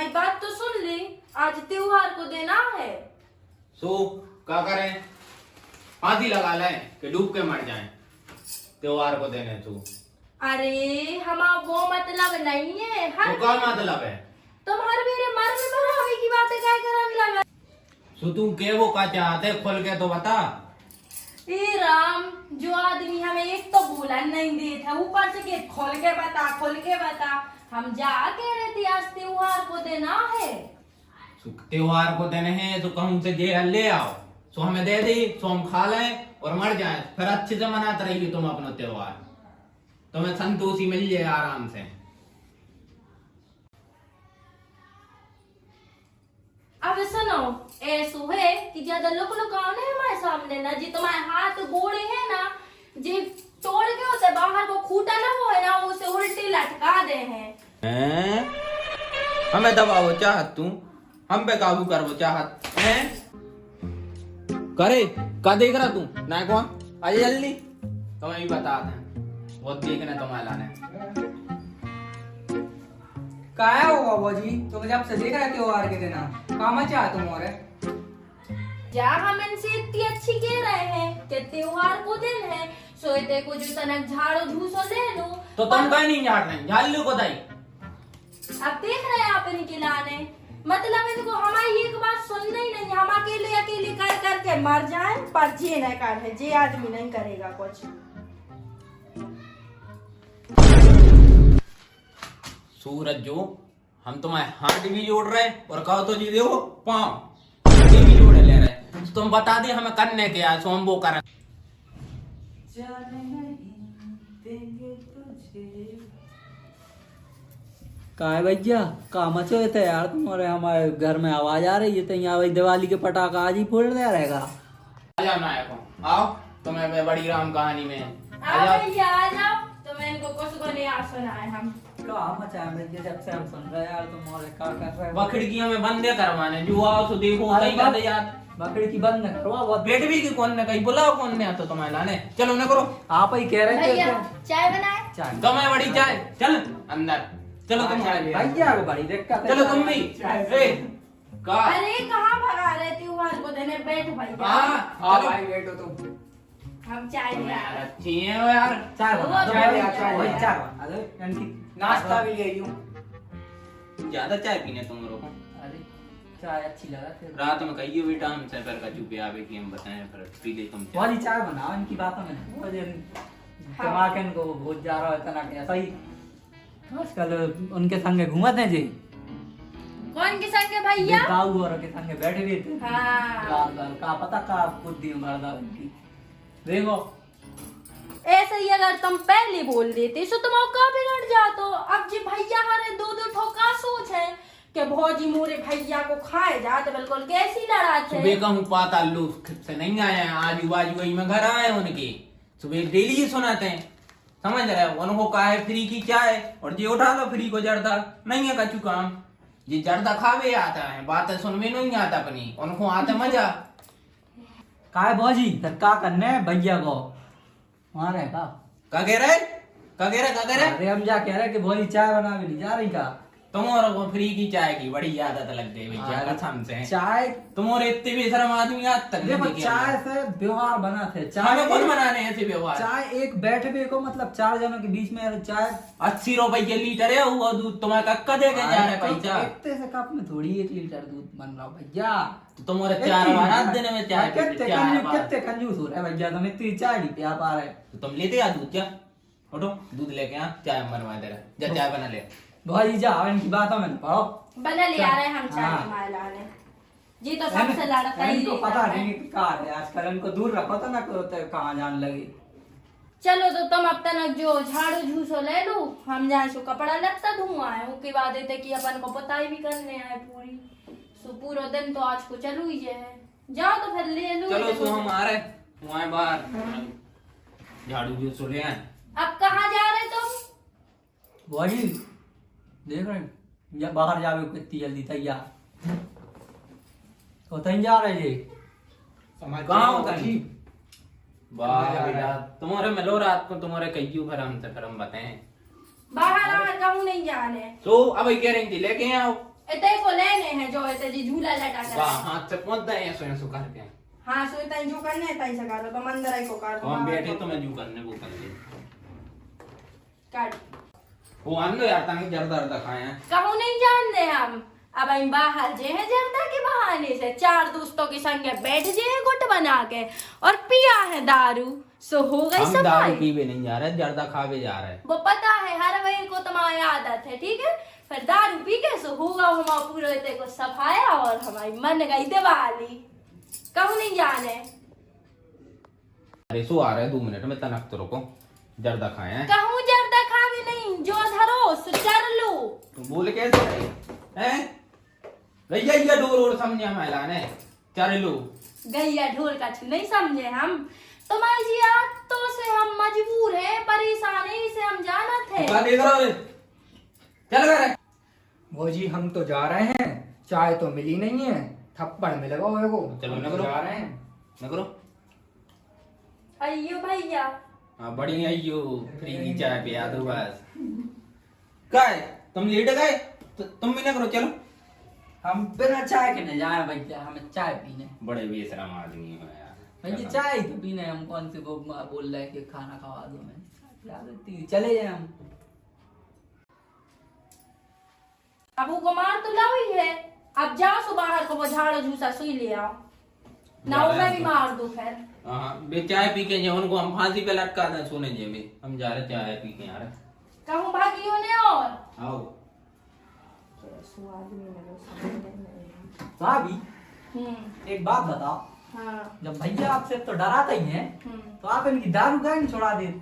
हमारी बात तो सुन ली, आज त्योहार को देना है। सो क्या करें, फांसी लगा लें कि डूब के मर जाएं त्योहार को देने तो। अरे हमारा वो मतलब नहीं है। तो क्या मतलब है? तुम हर मेरे मरने मरावे की बातें क्या करने लगा? सो तू के वो का चाहते खोल के तो बता। ए राम, जो आदमी हमें एक तो बोला नहीं देता, ऊपर से के खोल के बता। हम जा कह रहे थे आज त्योहार को देना है। त्योहार को देने हैं तो कहूं से जे ले आओ, सो हमें दे दी, सो हम खा लें और मर जाए, फिर अच्छे से मनाते रहिए तुम अपना त्योहार, तुम्हें संतोषी मिल जाए आराम से। अब सुनो, ऐसो है कि ज्यादा लुक लुकाओ नहीं हमारे सामने ना, जी तुम्हारे हाथ गोड़े हैं ना, जी तोड़ के होते बाहर को खूटा ना हो है ना, उसे उल्टी लटका दे हैं। हमें दबाओ चाहत तू, हम पे काबू करवो चाहत हैं? करे का देख रहा तू ना को आइए जल्दी, तुम्हें भी बता दें बहुत देखने तुम्हारे लाने। क्या होगा वो जी, तुम जब से देख रहे त्योहार के दिन काम चाह तुम और जा हम इनसे इतनी अच्छी कह रहे हैं कि त्योहार को दिन है, सोते को जो तनक झाड़ो झूसो ले लो। तो तुम कहीं नहीं झाड़ रहे, झाड़ लो को दाई। अब देख रहे हैं आप इनके लाने, मतलब इनको हमारी एक बात सुनना ही नहीं, हम अकेले कर करके मर जाएं, पर जे न कर, जे आदमी नहीं करेगा कुछ। सूरज जो हम तुम्हारे हाथ भी जोड़ रहे और कहो तो जी देखो पाँव भी जोड़ ले रहे, तो तुम बता दे हमें करने क्या, सो हम वो करें। का है भैया, काम अच्छे थे यार तुम्हारे, हमारे घर में आवाज आ रही है, तो यहाँ दिवाली के पटाखा आज ही फोड़ दिया रहेगा। आ जाओ नायक, आओ तुम्हें बड़ी राम कहानी में आ जाओ, तो मैं इनको कुछ को नहीं आ सुनाए हम। काम अच्छा है भैया, जब से हम सुन रहे यार तुम्हारे क्या कर रहे वह खिड़कियों में बंदे करवाने, जो आओ तो देखो कहीं जाते यार। बकरी की बंद न करवा, बहुत बेट भी की कौन ने कहीं बुलाओ, कौन ने आता तुम्हारे लाने, चलो न करो। आप ही कह रहे थे भैया चाय बनाए। चाय तुम्हें बड़ी चाय, चल अंदर चलो तुम चाय ले आओ। भैया को बड़ी दिक्कत है, चलो तुम भी का अरे कहाँ भगा रहे त्योहार को देने, बैठ भैया। हाँ भाई बैठो तुम, हम चाय ले यार आए। अच्छी है वो यार। चाय बना दो, चाय ले चाय आओ, वही चाय बना दो, यानी नाश्ता भी ले यूं। ज्यादा चाय पीने तुम लोग अरे चाय अच्छी लगा फिर, रात में कहिए बेटा हमसे फिर कचू पे आवे कि हम बताएं फिर पी ले तुम चाय। वाली चाय बनाओ, इनकी बातों में वो दिमाग इनको बहुत जा रहा है इतना कि ऐसा ही आजकल उनके संगे घूमते हैं जी, कौन के संग है भैया? काऊ और के संगे बैठे हुए थे। हाँ। का पता का बुद्धि मरदा उनकी, देखो ऐसे ही अगर तुम पहले बोल देते तो तुम का बिगड़ जातो। अब जी भैया हमारे दो ठोका सोच है कि भौजी मोरे भैया को खाए जाते, बिल्कुल कैसी लड़ाई है। सुबह कहूँ पाता लोग से नहीं आए हैं, आजू बाजू वही में घर आए उनके, सुबह डेली ही सुनाते हैं, समझ रहे हो। उनको कहा है फ्री की चाय और जे उठा लो फ्री को जर्दा, नहीं है कचू काम, जे जर्दा खावे आता है, बातें सुनवे नहीं आता अपनी, उनको आता मजा। का है भौजी फिर का करने भैया को वहां रहे का का कह रहे का कह रहे का कह रहे अरे हम जा कह रहे कि भौजी चाय बना भी नहीं जा रही का, तुम्हारे को फ्री की चाय की बड़ी आदत लग गई भैया कसम से। चाय तुम्हारे इतने बेशरम आदमी आज तक देखो नहीं किया। चाय से व्यवहार बना थे, हमें कौन चाय बनाने ऐसे व्यवहार? चाय एक बैठे को मतलब 4 जनों के बीच में चाय 80 रुपए लीटर है हुआ दूध, तुम्हारे कक्का दे के जा रहे पैसा। इतने से कप में थोड़ी 1 लीटर दूध बन रहा भैया, तो तुम्हारे 4 बार दिन में चाय कितने कंजूस हो रहे भैया, तुम इतनी चाय नहीं पिया पा रहे। तो तुम लेते आ दूध क्या, उठो दूध लेके आ, चाय बनवा दे रहा, जा चाय बना ले। भाई जा इनकी बातों में पढ़ो, बना ले आ रहे हम चाय हाँ। हमारे लाने जी, तो सबसे लड़का ही इनको लेता पता है। नहीं क्या है आजकल, इनको दूर रखो तो ना कहाँ जाने लगी। चलो तो तुम अब तक जो झाड़ू झूसो ले लो, हम जाए सो कपड़ा लगता धुआं है, उसके बाद देते कि अपन को पताई भी करने आए पूरी, सो पूरा दिन तो आज को चलू ही है। जाओ तो फिर ले लो। चलो सो हम आ रहे वहाँ बाहर झाड़ू जो सो ले आए। अब कहाँ जा रहे तुम? वही देख रहे हैं या बाहर जावे कितनी जल्दी तैयार तो तैयार जा रहे जी, कहाँ होता है तुम्हारे मिलो रात को, तुम्हारे कहियो फिर हमसे फिर हम बताएं। बाहर कहूँ नहीं जाने। तो अब कह रही थी लेके आओ। इतने को लेने हैं जो ऐसे जी झूला लटा कर वाह हाथ से पहुंचता है ऐसो ऐसो करके। हाँ सो तई जो करने है तई से करो तो मंदिर आई को कर तो हम बैठे तो मैं जू करने वो कर ले काट वो आन लो यार तने जर्दा जर्दा खाए हैं। कहूँ नहीं जानते हम अब हम बाहर जे है जर्दा के बहाने से 4 दोस्तों के संग बैठ जे है गुट बना के और पिया है दारू सो हो गई हम दारू सफाई। पीवे नहीं जा रहे जर्दा खावे जा रहे हैं। वो पता है हर वही को तुम्हारी आदत है ठीक है। फिर दारू पी के सो होगा हमारा पूरे ते को सफाया और हमारी मन गई दिवाली कहूँ नहीं जाने। अरे सो आ रहे 2 मिनट में तनक तो रुको जर्दा खाए हैं। कहूँ जर्दा खावे नहीं जो धरो सो चर लो। तुम बोल कैसे रहे हैं भैया ये डोर और समझे हम ऐलान है चल लो गैया ढोल का छू नहीं समझे हम तुम्हारी जी आदतों से हम मजबूर है परेशानी से हम जाना थे। देख रहा है चल कर वो जी हम तो जा रहे हैं, चाय तो मिली नहीं है, थप्पड़ में लगाओ है वो। चलो हम न तो करो जा रहे हैं। न करो। अयो भैया हाँ बड़ी अयो फ्री की चाय पे याद हो बस काय तुम लेट गए तुम भी ना करो चलो। हम बिना चाय के न जाए भैया, हमें चाय पीने। बड़े बेशरम आदमी हो यार भैया चाय तो पीने, हम कौन से वो बोल रहे हैं कि खाना खवा दो, मैं चले जाए हम। अब वो कुमार तो लाओ ही है अब जाओ सो बाहर को वो झाड़ू झूसा सुई ले आओ ना वो मैं भी मार दूं फिर। हाँ बे चाय पी के जो उनको हम फांसी पे लटका दें सोने जे में हम जा रहे चाय पी के यार। कहूँ भागियों ने और आओ भाभी एक बात बताओ, हाँ जब भैया आपसे तो डराते ही हैं तो आप इनकी दारू क्यों नहीं छोड़ा देते?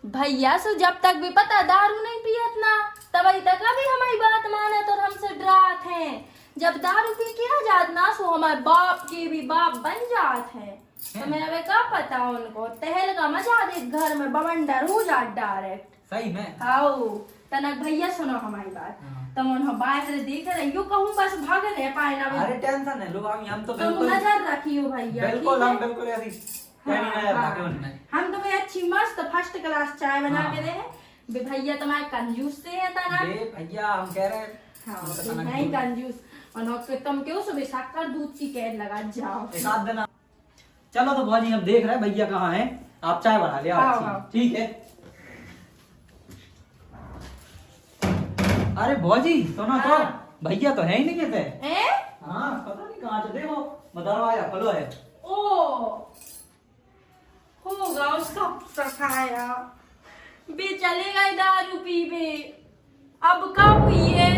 भैया से जब तक भी पता दारू नहीं पियत ना तभी तक अभी हमारी बात मानत और हमसे डरात हैं। जब दारू पी के आ जात ना सो हमारे बाप के भी बाप बन जात है। तो मैं अब क्या पता उनको तहल का मचा दे घर में बवंडर हो जात डायरेक्ट। सही में आओ तनक भैया सुनो हमारी बात तुम उन्हें बाहर देख रहे यो कहूँ बस भाग रहे पाए ना। अरे टेंशन है लो भाभी, हम तो तुम बिल्कुल नजर रखियो भैया बिल्कुल ठीक हम है? बिल्कुल ऐसी हाँ, हम तुम्हें अच्छी मस्त फर्स्ट क्लास चाय बना के दे भैया तुम्हारे कंजूस से है तना भैया हम कह रहे हैं हाँ नहीं कंजूस और तुम क्यों सुबह शक्कर दूध की कैद लगा जाओ एक आध दिन। चलो तो भाजी हम देख रहे हैं भैया कहाँ हैं, आप चाय बना लिया हाँ। ठीक है। अरे भौजी सुनो तो भैया तो है ही नहीं कहते हैं हाँ पता नहीं कहाँ से, देखो दरवाजा खुलो है। ओ होगा उसका सखाया बे चलेगा दारू पी बे अब क्या हुई है